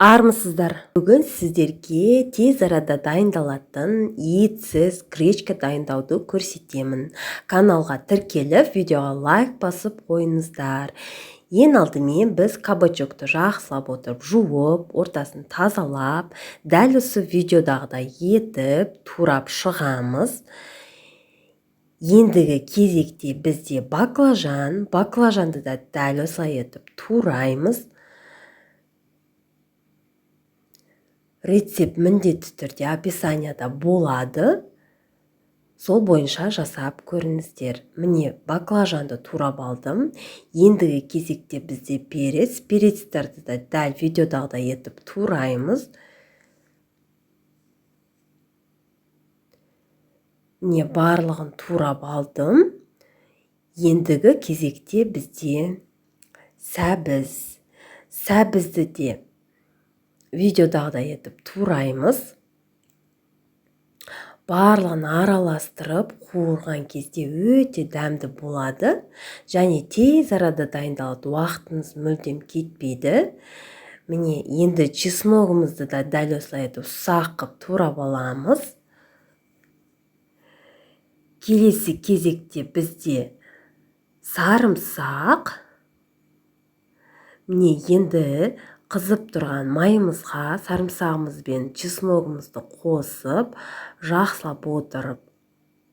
Армысыздар. Бүгін сіздерге тез арада дайындалатын етсіз гречка дайындауды көрсетемін. Каналға тіркеліп, видеоға лайк басып қойыңыздар. Ең алдымен біз кабачокты жақсылап отырып, жуып, ортасын тазалап, дәл осы видеодағыдай етіп, турап шығамыз. Ендігі кезекте бізде баклажанды да дәл осылай етіп тураймыз. Рецепт міндетті түрде описанияда болады. Сол бойынша жасап көріңіздер. Міне баклажанды турап алдым. Ендігі кезекте бізде перецтерді де дәл видеодағыдай етіп тураймыз. Міне барлығын турап алдым. Ендігі кезекте бізде сәбізді де видеодағыдай етіп тураймыз. Барлығын араластырып қуырған кезде өте дәмді болады. Және тез арада дайындалады, уақытыңыз мүлдем кетпейді. Міне енді чесногымызды да дәл осылай етіп ұсақ қып турап аламыз. Келесі кезекте бізде сарымсақ. Міне енді қызып тұрған майымызға сарымсағымыз бен чесногымызды қосып, жақсылап отырып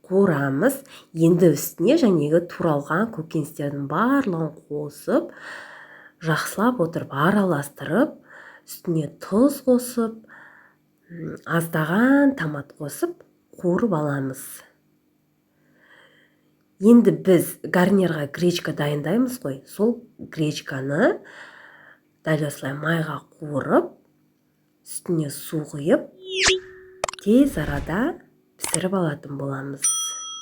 қуырамыз. Енді үстіне жаңағы туралған көкөністердің барлығын қосып, жақсылап отырып араластырып, үстіне тұз қосып, аздаған томат қосып қуырып аламыз. Енді біз гарнирға гречка дайындаймыз ғой, сол гречканы дәл осылай майға қуырып, үстіне су құйып, тез арада пісіріп алатын боламыз.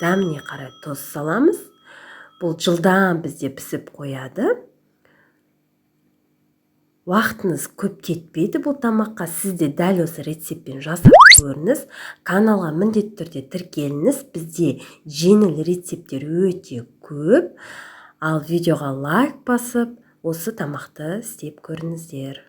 Дәміне қарай тұз саламыз. Бұл жылдам бізде пісіп қояды. Уақытыңыз көп кетпейді бұл тамаққа. Сізде дәл осы рецептпен жасап көріңіз. Каналға міндетті түрде тіркеліңіз. Бізде жеңіл рецепттер өте көп. Ал видеоға лайк басып, осы тамақты істеп көріңіздер.